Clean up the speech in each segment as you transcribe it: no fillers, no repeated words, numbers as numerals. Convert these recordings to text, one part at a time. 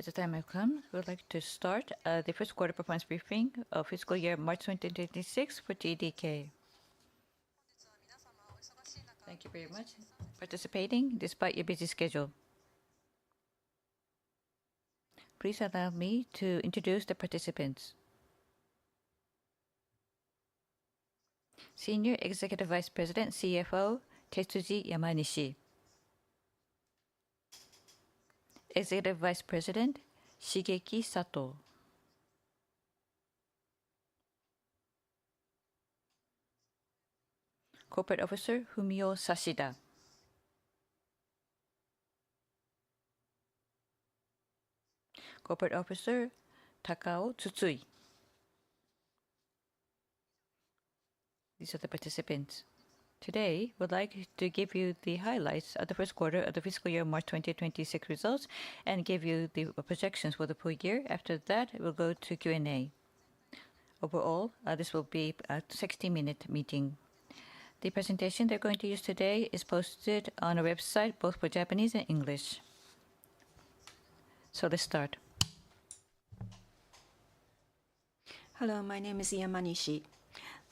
As the time has come, we would like to start the first quarter performance briefing of fiscal year March 2026 for TDK. Thank you very much for participating despite your busy schedule. Please allow me to introduce the participants. Senior Executive Vice President, CFO, Tetsuji Yamanishi. Executive Vice President, Shigeki Sato. Corporate Officer, Fumio Sashida. Corporate Officer, Takao Tsutsui. These are the participants. Today, we'd like to give you the highlights of the first quarter of the fiscal year March 2026 results and give you the projections for the full year. After that, we'll go to Q&A. Overall, this will be a 60-minute meeting. The presentation they're going to use today is posted on our website, both for Japanese and English. So let's start. Hello, my name is Yamanishi.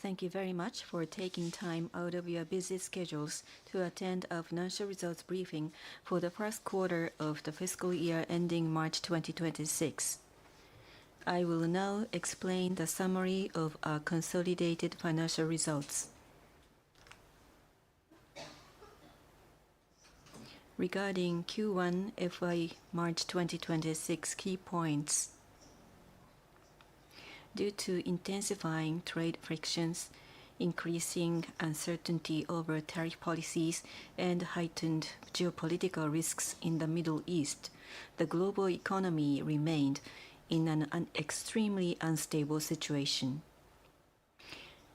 Thank you very much for taking time out of your busy schedules to attend our financial results briefing for the first quarter of the fiscal year ending March 2026. I will now explain the summary of our consolidated financial results. Regarding Q1 FY March 2026 key points, due to intensifying trade frictions, increasing uncertainty over tariff policies, and heightened geopolitical risks in the Middle East, the global economy remained in an extremely unstable situation.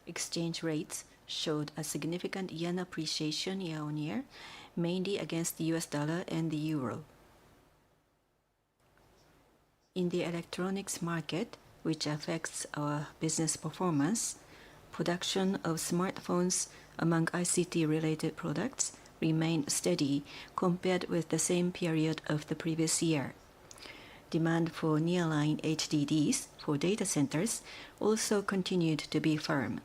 Exchange rates showed a significant yen appreciation year-on-year, mainly against the US dollar and the euro. In the electronics market, which affects our business performance, production of smartphones among ICT-related products remained steady compared with the same period of the previous year. Demand for nearline HDDs for data centers also continued to be firm.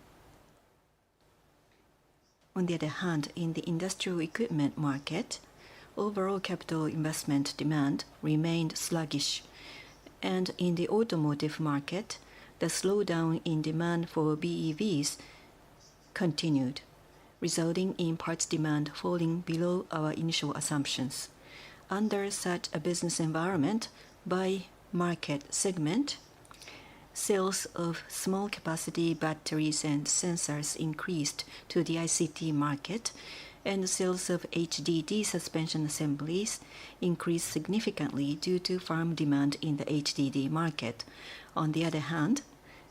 On the other hand, in the industrial equipment market, overall capital investment demand remained sluggish, and in the automotive market, the slowdown in demand for BEVs continued, resulting in parts demand falling below our initial assumptions. Under such a business environment, by market segment, sales of small capacity batteries and sensors increased to the ICT market, and sales of HDD suspension assemblies increased significantly due to firm demand in the HDD market. On the other hand,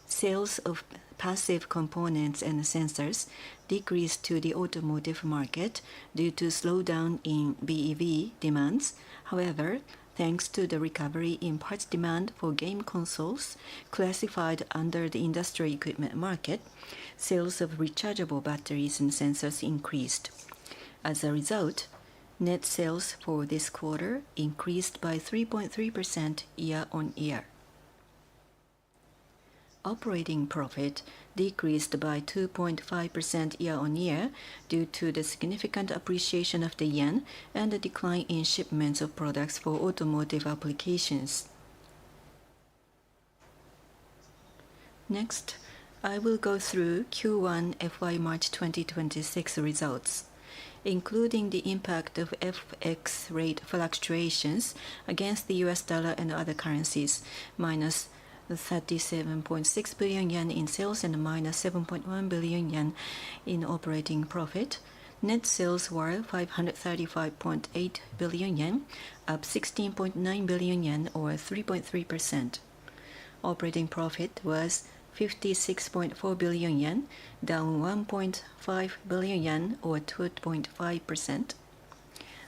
sales of passive components and sensors decreased to the automotive market due to slowdown in BEV demands. However, thanks to the recovery in parts demand for game consoles classified under the industrial equipment market, sales of rechargeable batteries and sensors increased. As a result, net sales for this quarter increased by 3.3% year-on-year. Operating profit decreased by 2.5% year-on-year due to the significant appreciation of the yen and the decline in shipments of products for automotive applications. Next, I will go through Q1 FY March 2026 results, including the impact of FX rate fluctuations against the US dollar and other currencies, minus 37.6 billion yen in sales and minus 7.1 billion yen in operating profit. Net sales were 535.8 billion yen, up 16.9 billion yen or 3.3%. Operating profit was 56.4 billion yen, down 1.5 billion yen or 2.5%.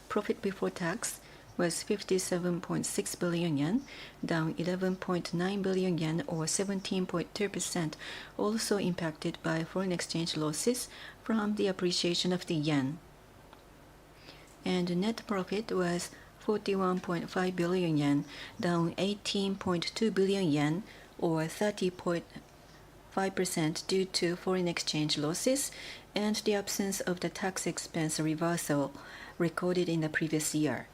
Profit before tax was 57.6 billion yen, down 11.9 billion yen or 17.2%, also impacted by foreign exchange losses from the appreciation of the yen. And net profit was 41.5 billion yen, down 18.2 billion yen, or 30.5% due to foreign exchange losses and the absence of the tax expense reversal recorded in the previous year.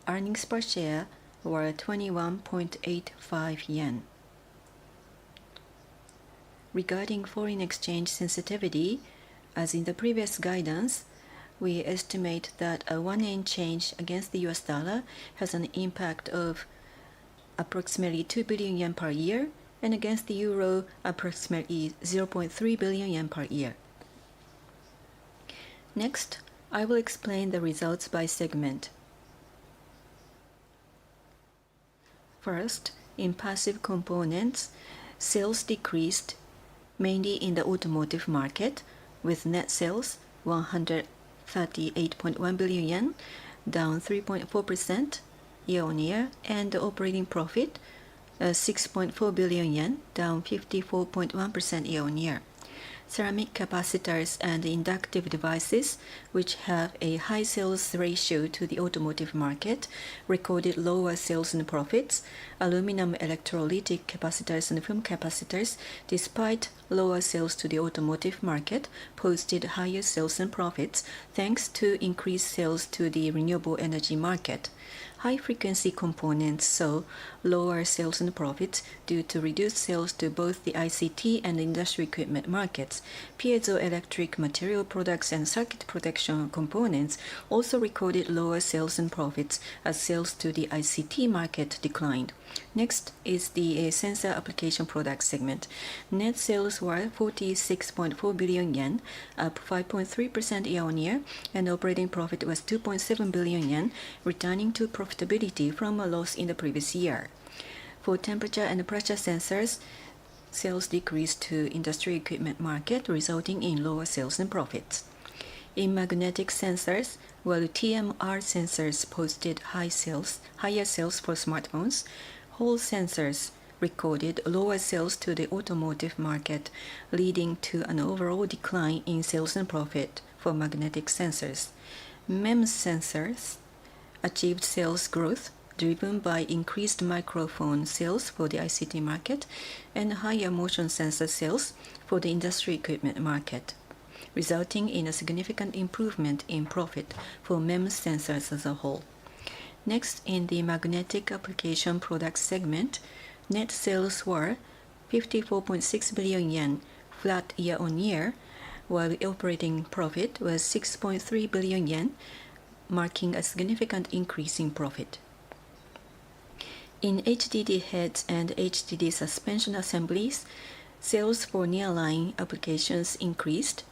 Earnings per share were 21.85 yen. Regarding foreign exchange sensitivity, as in the previous guidance, we estimate that a 1 yen change against the US dollar has an impact of approximately 2 billion yen per year, and against the euro, approximately 0.3 billion yen per year. Next, I will explain the results by segment. First, in passive components, sales decreased mainly in the automotive market, with net sales 138.1 billion yen, down 3.4% year-on-year, and the operating profit 6.4 billion yen, down 54.1% year-on-year. Ceramic capacitors and inductive devices, which have a high sales ratio to the automotive market, recorded lower sales and profits. Aluminum electrolytic capacitors and film capacitors, despite lower sales to the automotive market, posted higher sales and profits thanks to increased sales to the renewable energy market. High-frequency components saw lower sales and profits due to reduced sales to both the ICT and industry equipment markets. Piezoelectric material products and circuit protection components also recorded lower sales and profits as sales to the ICT market declined. Next is the sensor application product segment. Net sales were 46.4 billion yen, up 5.3% year-on-year, and operating profit was 2.7 billion yen, returning to profitability from a loss in the previous year. For temperature and pressure sensors, sales decreased to industry equipment market, resulting in lower sales and profits. In magnetic sensors, while TMR sensors posted higher sales for smartphones, Hall sensors recorded lower sales to the automotive market, leading to an overall decline in sales and profit for magnetic sensors. MEMS sensors achieved sales growth driven by increased microphone sales for the ICT market and higher motion sensor sales for the industry equipment market, resulting in a significant improvement in profit for MEMS sensors as a whole. Next, in the magnetic application product segment, net sales were 54.6 billion yen, flat year-on-year, while the operating profit was 6.3 billion yen, marking a significant increase in profit. In HDD heads and HDD suspension assemblies, sales for nearline applications increased,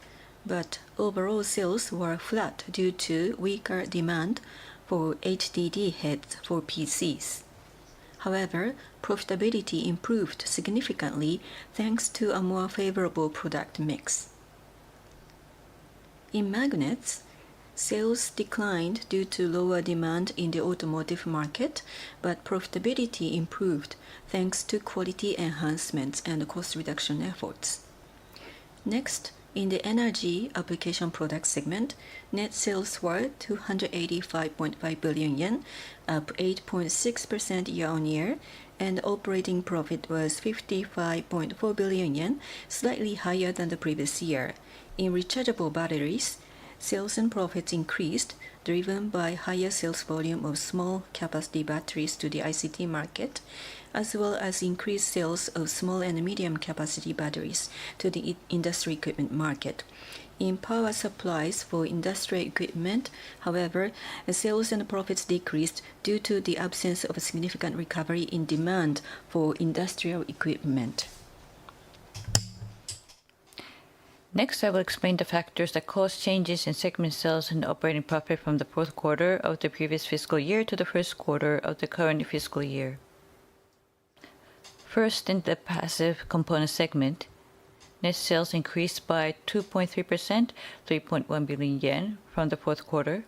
but overall sales were flat due to weaker demand for HDD heads for PCs. However, profitability improved significantly thanks to a more favorable product mix. In magnets, sales declined due to lower demand in the automotive market, but profitability improved thanks to quality enhancements and cost reduction efforts. Next, in the energy application product segment, net sales were 285.5 billion yen, up 8.6% year-on-year, and operating profit was 55.4 billion yen, slightly higher than the previous year. In rechargeable batteries, sales and profits increased, driven by higher sales volume of small capacity batteries to the ICT market, as well as increased sales of small and medium capacity batteries to the industry equipment market. In power supplies for industrial equipment, however, sales and profits decreased due to the absence of a significant recovery in demand for industrial equipment. Next, I will explain the factors that caused changes in segment sales and operating profit from the fourth quarter of the previous fiscal year to the first quarter of the current fiscal year. First, in the passive component segment, net sales increased by 2.3%, 3.1 billion yen from the fourth quarter,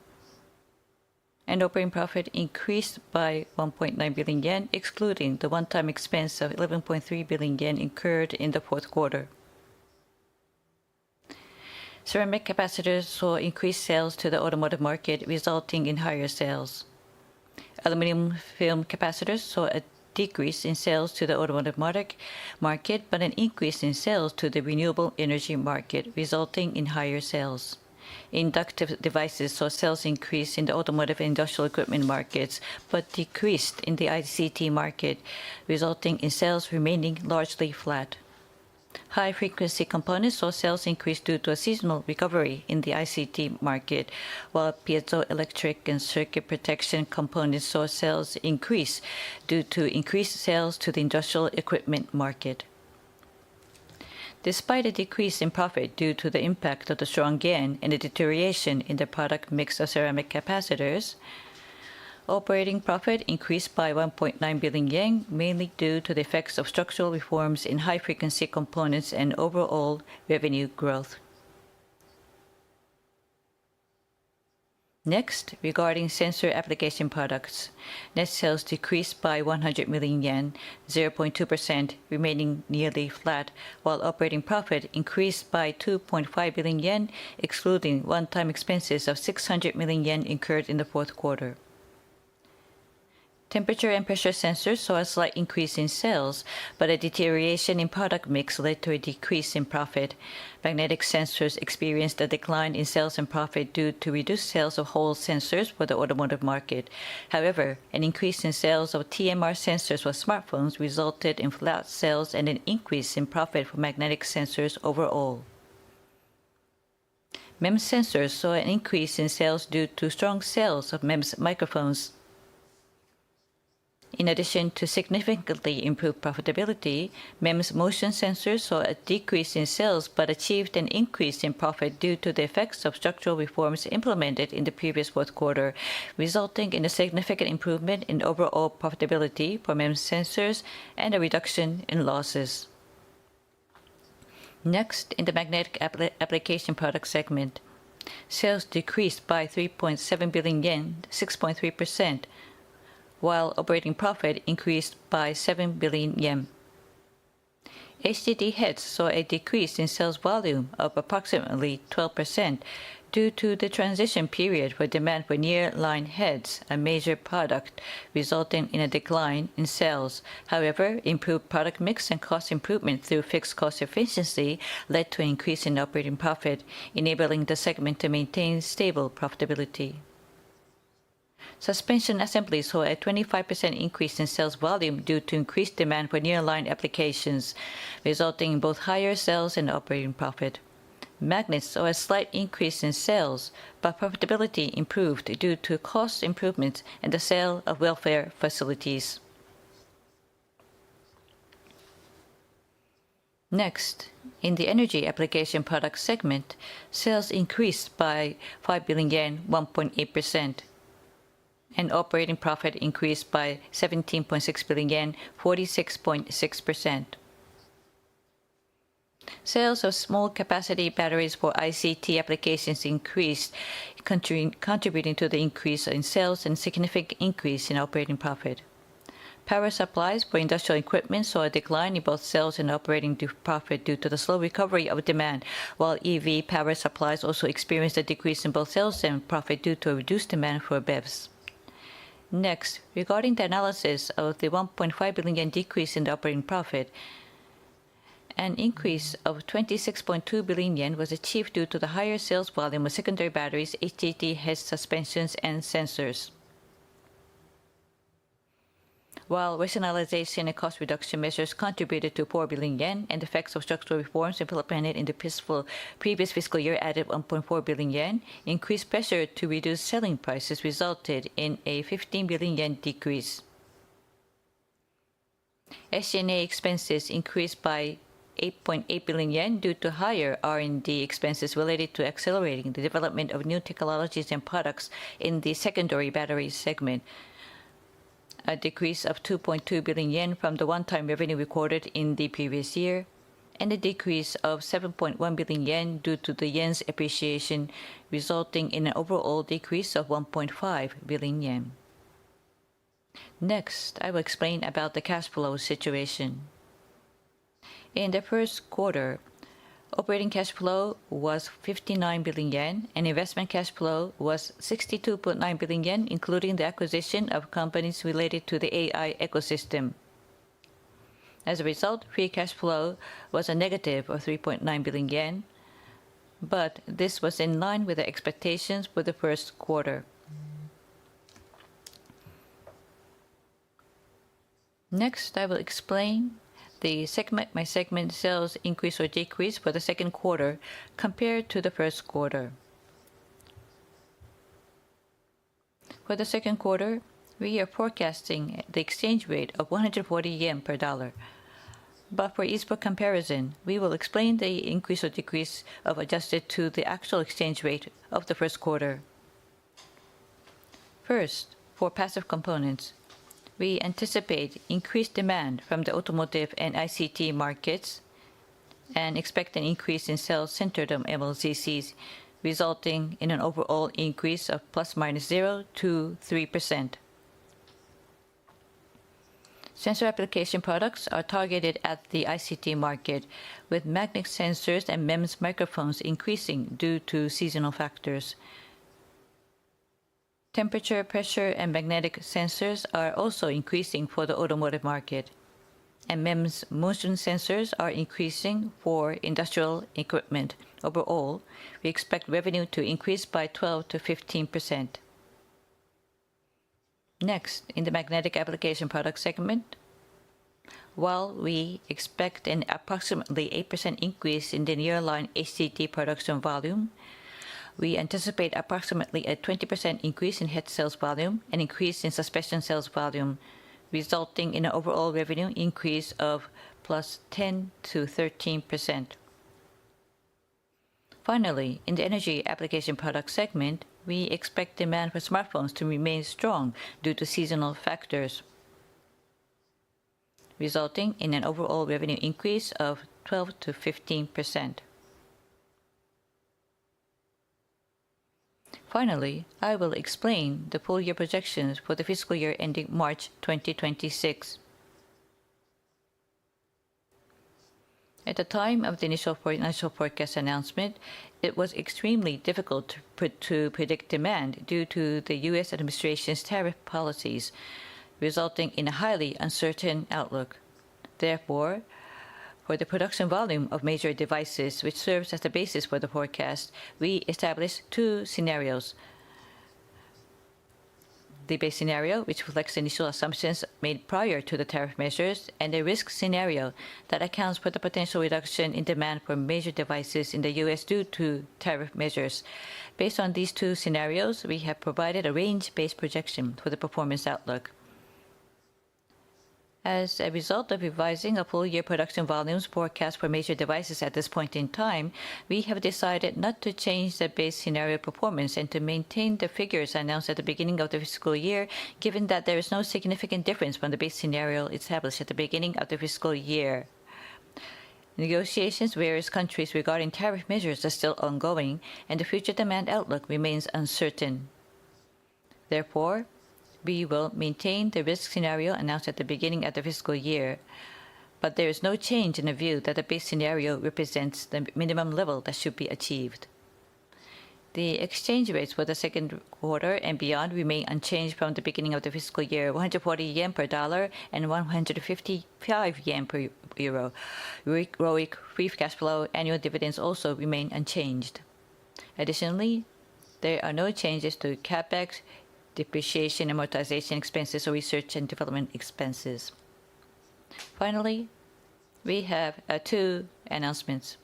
and operating profit increased by 1.9 billion yen, excluding the one-time expense of 11.3 billion yen incurred in the fourth quarter. Ceramic capacitors saw increased sales to the automotive market, resulting in higher sales. Aluminum film capacitors saw a decrease in sales to the automotive market, but an increase in sales to the renewable energy market, resulting in higher sales. Inductive devices saw sales increase in the automotive and industrial equipment markets, but decreased in the ICT market, resulting in sales remaining largely flat. High-frequency components saw sales increase due to a seasonal recovery in the ICT market, while piezoelectric and circuit protection components saw sales increase due to increased sales to the industrial equipment market. Despite a decrease in profit due to the impact of the strong yen and a deterioration in the product mix of ceramic capacitors, operating profit increased by 1.9 billion yen, mainly due to the effects of structural reforms in high-frequency components and overall revenue growth. Next, regarding sensor application products, net sales decreased by 100 million yen, 0.2%, remaining nearly flat, while operating profit increased by 2.5 billion yen, excluding one-time expenses of 600 million yen incurred in the fourth quarter. Temperature and pressure sensors saw a slight increase in sales, but a deterioration in product mix led to a decrease in profit. Magnetic sensors experienced a decline in sales and profit due to reduced sales of Hall sensors for the automotive market. However, an increase in sales of TMR sensors for smartphones resulted in flat sales and an increase in profit for magnetic sensors overall. MEMS sensors saw an increase in sales due to strong sales of MEMS microphones. In addition to significantly improved profitability, MEMS motion sensors saw a decrease in sales but achieved an increase in profit due to the effects of structural reforms implemented in the previous fourth quarter, resulting in a significant improvement in overall profitability for MEMS sensors and a reduction in losses. Next, in the magnetic application product segment, sales decreased by 3.7 billion yen, 6.3%, while operating profit increased by 7 billion yen. HDD heads saw a decrease in sales volume of approximately 12% due to the transition period for demand for near-line heads, a major product, resulting in a decline in sales. However, improved product mix and cost improvement through fixed cost efficiency led to an increase in operating profit, enabling the segment to maintain stable profitability. Suspension assemblies saw a 25% increase in sales volume due to increased demand for near-line applications, resulting in both higher sales and operating profit. Magnets saw a slight increase in sales, but profitability improved due to cost improvements and the sale of welfare facilities. Next, in the energy application product segment, sales increased by 5 billion yen, 1.8%. And operating profit increased by 17.6 billion yen, 46.6%. Sales of small capacity batteries for ICT applications increased, contributing to the increase in sales and significant increase in operating profit. Power supplies for industrial equipment saw a decline in both sales and operating profit due to the slow recovery of demand, while EV power supplies also experienced a decrease in both sales and profit due to a reduced demand for BEVs. Next, regarding the analysis of the 1.5 billion yen decrease in the operating profit, an increase of 26.2 billion yen was achieved due to the higher sales volume of secondary batteries, HDD heads, suspensions, and sensors. While rationalization and cost reduction measures contributed to 4 billion yen and effects of structural reforms implemented in the previous fiscal year added 1.4 billion yen, increased pressure to reduce selling prices resulted in a 15 billion yen decrease. SG&A expenses increased by 8.8 billion yen due to higher R&D expenses related to accelerating the development of new technologies and products in the secondary battery segment, a decrease of 2.2 billion yen from the one-time revenue recorded in the previous year, and a decrease of 7.1 billion yen due to the yen's appreciation, resulting in an overall decrease of 1.5 billion yen. Next, I will explain about the cash flow situation. In the first quarter, Operating cash flow was 59 billion yen, and investment cash flow was 62.9 billion yen, including the acquisition of companies related to the AI ecosystem. As a result, free cash flow was a negative of 3.9 billion yen, but this was in line with the expectations for the first quarter. Next, I will explain the segment sales increase or decrease for the second quarter compared to the first quarter. For the second quarter, we are forecasting the exchange rate of 140 yen per dollar. But for ease of comparison, we will explain the increase or decrease of adjusted to the actual exchange rate of the first quarter. First, for passive components, we anticipate increased demand from the automotive and ICT markets and expect an increase in sales centered on MLCCs, resulting in an overall increase of ±0 to 3%. Sensor application products are targeted at the ICT market, with magnetic sensors and MEMS microphones increasing due to seasonal factors. Temperature, pressure, and magnetic sensors are also increasing for the automotive market, and MEMS motion sensors are increasing for industrial equipment. Overall, we expect revenue to increase by 12 to 15%. Next, in the magnetic application product segment, while we expect an approximately 8% increase in the nearline HDD production volume, we anticipate approximately a 20% increase in head sales volume and increase in suspension sales volume, resulting in an overall revenue increase of +10 to 13%. Finally, in the energy application product segment, we expect demand for smartphones to remain strong due to seasonal factors, resulting in an overall revenue increase of 12 to 15%. Finally, I will explain the full-year projections for the fiscal year ending March 2026. At the time of the initial financial forecast announcement, it was extremely difficult to predict demand due to the U.S. administration's tariff policies, resulting in a highly uncertain outlook. Therefore, for the production volume of major devices, which serves as the basis for the forecast, we established two scenarios. The base scenario, which reflects initial assumptions made prior to the tariff measures, and a risk scenario that accounts for the potential reduction in demand for major devices in the U.S. due to tariff measures. Based on these two scenarios, we have provided a range-based projection for the performance outlook. As a result of revising a full-year production volumes forecast for major devices at this point in time, we have decided not to change the base scenario performance and to maintain the figures announced at the beginning of the fiscal year, given that there is no significant difference from the base scenario established at the beginning of the fiscal year. Negotiations with various countries regarding tariff measures are still ongoing, and the future demand outlook remains uncertain. Therefore, we will maintain the risk scenario announced at the beginning of the fiscal year, but there is no change in the view that the base scenario represents the minimum level that should be achieved. The exchange rates for the second quarter and beyond remain unchanged from the beginning of the fiscal year: 140 yen per dollar and 155 yen per euro. ROIC, free cash flow, annual dividends also remain unchanged. Additionally, there are no changes to CapEx, depreciation, amortization expenses, or research and development expenses. Finally, we have two announcements.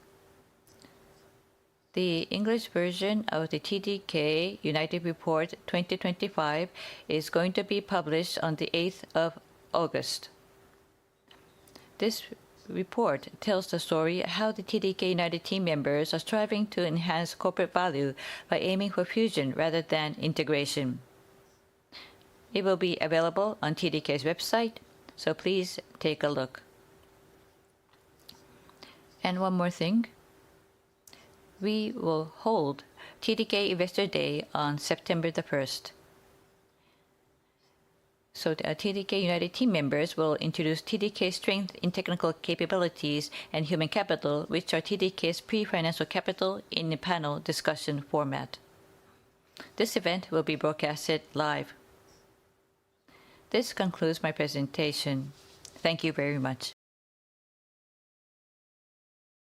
The English version of the TDK United Report 2025 is going to be published on the 8th of August. This report tells the story of how the TDK United team members are striving to enhance corporate value by aiming for fusion rather than integration. It will be available on TDK's website, so please take a look. And one more thing. We will hold TDK Investor Day on September the 1st. So the TDK United team members will introduce TDK strength in technical capabilities and human capital, which are TDK's pre-financial capital, in a panel discussion format. This event will be broadcasted live. This concludes my presentation. Thank you very much.